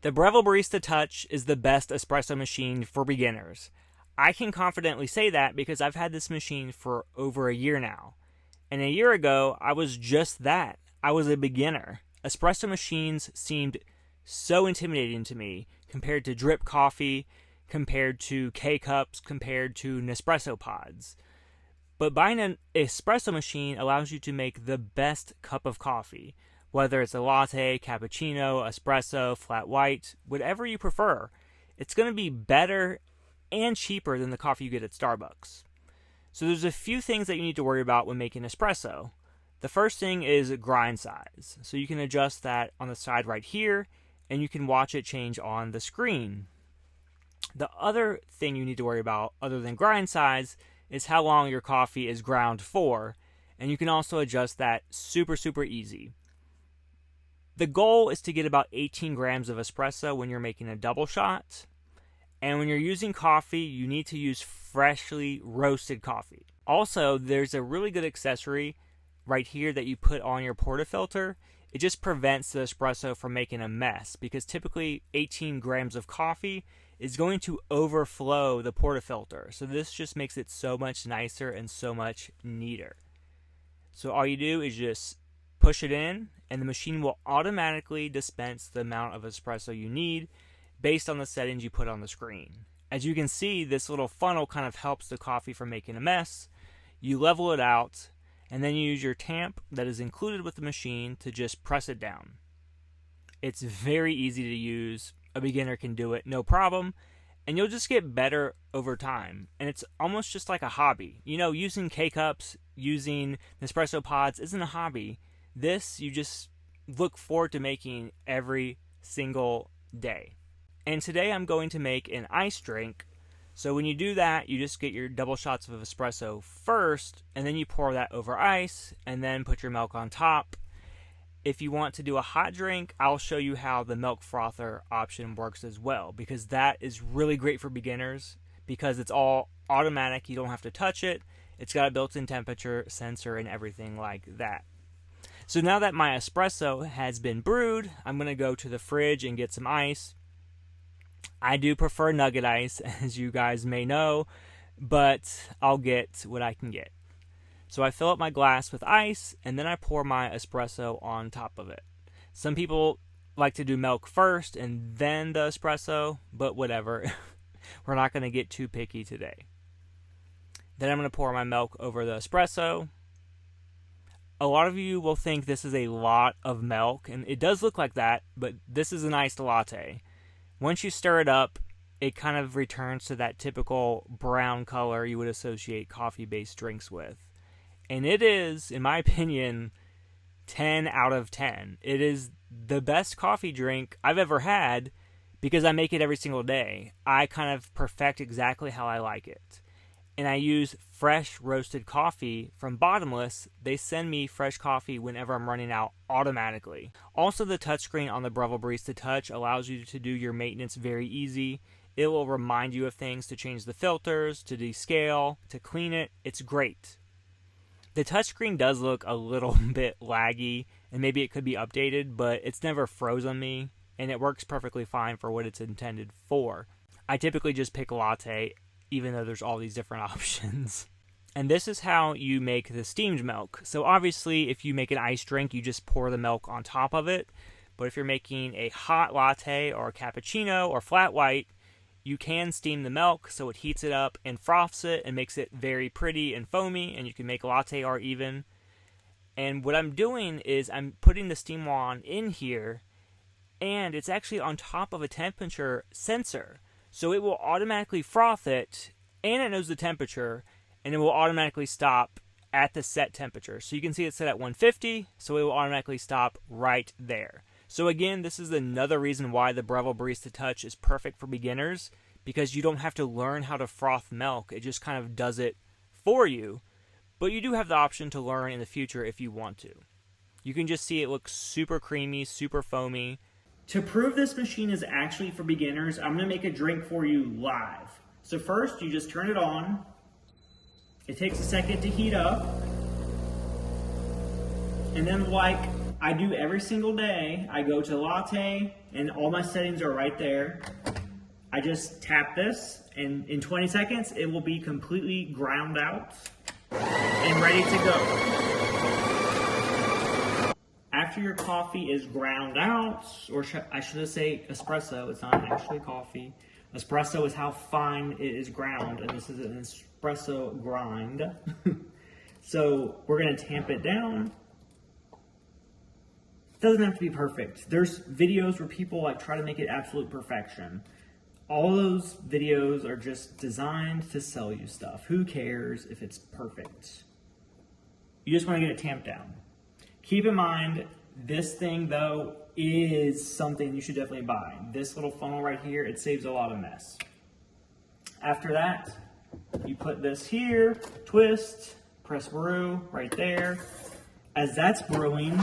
The Breville Barista Touch is the best espresso machine for beginners. I can confidently say that because I've had this machine for over a year now. And a year ago, I was just that. I was a beginner. Espresso machines seemed so intimidating to me compared to drip coffee, compared to K-Cups, compared to Nespresso pods. But buying an espresso machine allows you to make the best cup of coffee, whether it's a latte, cappuccino, espresso, flat white, whatever you prefer. It's going to be better and cheaper than the coffee you get at Starbucks. So there's a few things that you need to worry about when making espresso. The first thing is grind size. So you can adjust that on the side right here, and you can watch it change on the screen. The other thing you need to worry about, other than grind size, is how long your coffee is ground for, and you can also adjust that super easy. The goal is to get about 18 grams of espresso when you're making a double shot, and when you're using coffee, you need to use freshly roasted coffee. Also, there's a really good accessory right here that you put on your portafilter. It just prevents the espresso from making a mess, because typically 18 grams of coffee is going to overflow the portafilter. So this just makes it so much nicer and so much neater. So all you do is just push it in, and the machine will automatically dispense the amount of espresso you need based on the settings you put on the screen. As you can see, this little funnel kind of helps the coffee from making a mess. You level it out, and then you use your tamp that is included with the machine to just press it down. It's very easy to use. A beginner can do it, no problem, and you'll just get better over time. And it's almost just like a hobby. You know, using K-Cups, using Nespresso pods isn't a hobby. This, you just look forward to making every single day. And today I'm going to make an ice drink. So when you do that, you just get your double shots of espresso first, and then you pour that over ice, and then put your milk on top. If you want to do a hot drink, I'll show you how the milk frother option works as well, because that is really great for beginners because it's all automatic. You don't have to touch it. It's got a built-in temperature sensor and everything like that. So now that my espresso has been brewed, I'm going to go to the fridge and get some ice. I do prefer nugget ice, as you guys may know, but I'll get what I can get. So I fill up my glass with ice, and then I pour my espresso on top of it. Some people like to do milk first and then the espresso, but whatever. We're not going to get too picky today. Then I'm going to pour my milk over the espresso. A lot of you will think this is a lot of milk, and it does look like that, but this is an iced latte. Once you stir it up, it kind of returns to that typical brown color you would associate coffee-based drinks with. And it is, in my opinion, 10 out of 10. It is the best coffee drink I've ever had because I make it every single day. I kind of perfect exactly how I like it. And I use fresh roasted coffee from Bottomless. They send me fresh coffee whenever I'm running out automatically. Also, the touchscreen on the Breville Barista Touch allows you to do your maintenance very easy. It will remind you of things to change the filters, to descale, to clean it. It's great. The touchscreen does look a little bit laggy, and maybe it could be updated, but it's never froze on me, and it works perfectly fine for what it's intended for. I typically just pick latte, even though there's all these different options. And this is how you make the steamed milk. So obviously, if you make an iced drink, you just pour the milk on top of it. But if you're making a hot latte or a cappuccino or flat white, you can steam the milk so it heats it up and froths it and makes it very pretty and foamy, and you can make latte art even. And what I'm doing is I'm putting the steam wand in here, and it's actually on top of a temperature sensor. So it will automatically froth it, and it knows the temperature, and it will automatically stop at the set temperature. So you can see it's set at 150, so it will automatically stop right there. So again, this is another reason why the Breville Barista Touch is perfect for beginners, because you don't have to learn how to froth milk. It just kind of does it for you. But you do have the option to learn in the future if you want to. You can just see it looks super creamy, super foamy. To prove this machine is actually for beginners, I'm going to make a drink for you live. So first, you just turn it on. It takes a second to heat up. And then like I do every single day. I go to latte, and all my settings are right there. I just tap this, and in 20 seconds, it will be completely ground out and ready to go. After your coffee is ground out, or I should say espresso, it's not actually coffee. Espresso is how fine it is ground, and this is an espresso grind. So we're gonna tamp it down. It doesn't have to be perfect. There's videos where people like try to make it absolute perfection. All those videos are just designed to sell you stuff. Who cares if it's perfect? You just want to get it tamped down. Keep in mind, this thing though is something you should definitely buy. This little funnel right here, it saves a lot of mess. After that, you put this here, twist, press brew right there. As that's brewing,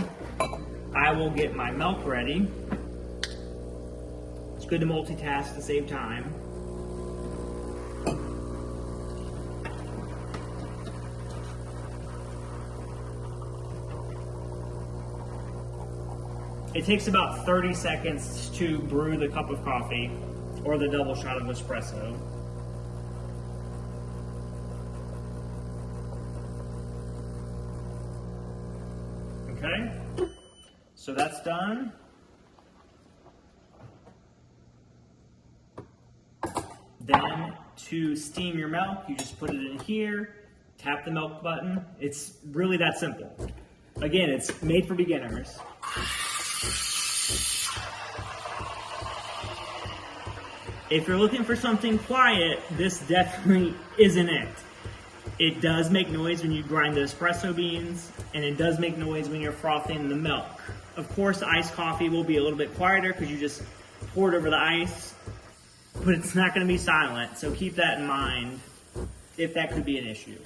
I will get my milk ready. It's good to multitask to save time. It takes about 30 seconds to brew the cup of coffee or the double shot of espresso. Okay, so that's done. Then to steam your milk, you just put it in here, tap the milk button. It's really that simple. Again, it's made for beginners. If you're looking for something quiet, this definitely isn't it. It does make noise when you grind the espresso beans, and it does make noise when you're frothing the milk. Of course, iced coffee will be a little bit quieter because you just pour it over the ice, but it's not going to be silent, so keep that in mind if that could be an issue.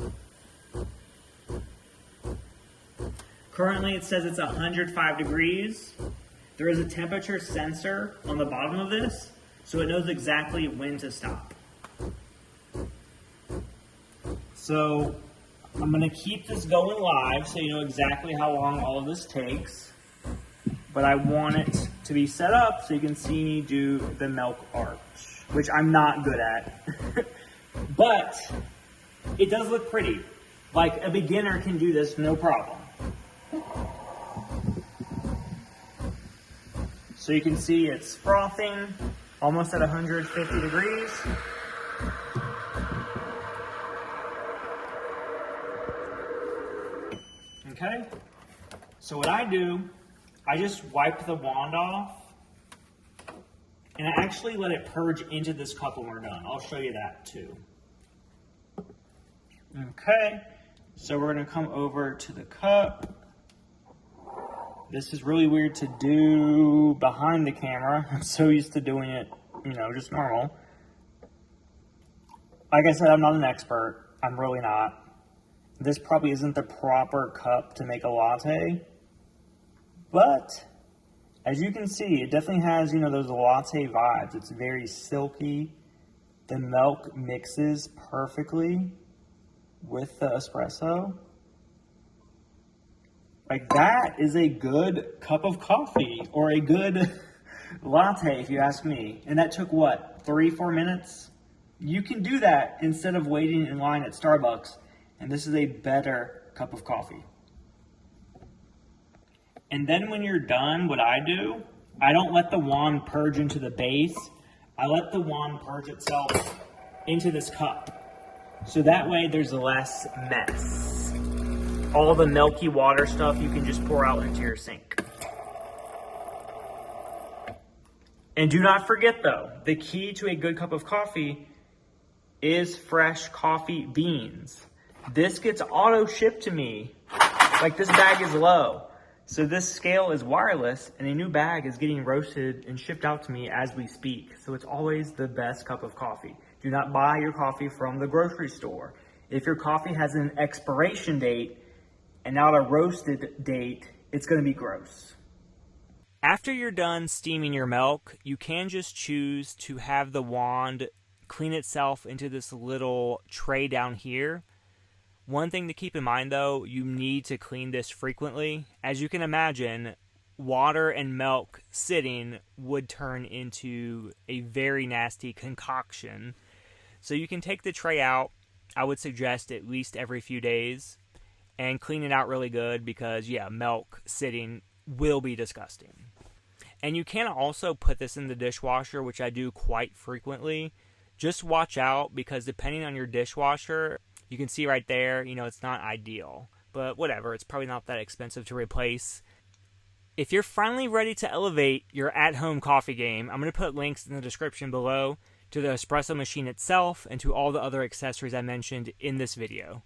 Currently, it says it's 105 degrees. There is a temperature sensor on the bottom of this, so it knows exactly when to stop. So I'm going to keep this going live so you know exactly how long all of this takes. But I want it to be set up so you can see me do the milk arch, which I'm not good at. But it does look pretty. Like a beginner can do this no problem. So you can see it's frothing almost at 150 degrees. Okay, so what I do, I just wipe the wand off and I actually let it purge into this cup when we're done. I'll show you that too. Okay, so we're gonna come over to the cup. This is really weird to do behind the camera. I'm so used to doing it, just normal. Like I said, I'm not an expert. I'm really not. This probably isn't the proper cup to make a latte, but as you can see, it definitely has, those latte vibes. It's very silky. The milk mixes perfectly with the espresso. Like, that is a good cup of coffee, or a good latte if you ask me. And that took what, 3-4 minutes? You can do that instead of waiting in line at Starbucks. And this is a better cup of coffee. And then when you're done, what I do, I don't let the wand purge into the base. I let the wand purge itself into this cup. So that way there's less mess. All the milky water stuff you can just pour out into your sink. And do not forget though, the key to a good cup of coffee is fresh coffee beans. This gets auto shipped to me. Like, this bag is low. So this scale is wireless and a new bag is getting roasted and shipped out to me as we speak. So it's always the best cup of coffee. Do not buy your coffee from the grocery store. If your coffee has an expiration date and not a roasted date, it's going to be gross. After you're done steaming your milk, you can just choose to have the wand clean itself into this little tray down here. One thing to keep in mind though, you need to clean this frequently. As you can imagine, water and milk sitting would turn into a very nasty concoction. So you can take the tray out, I would suggest at least every few days, and clean it out really good because, yeah, milk sitting will be disgusting. And you can also put this in the dishwasher, which I do quite frequently. Just watch out because depending on your dishwasher, you can see right there, it's not ideal. But whatever, it's probably not that expensive to replace. If you're finally ready to elevate your at-home coffee game, I'm going to put links in the description below to the espresso machine itself and to all the other accessories I mentioned in this video.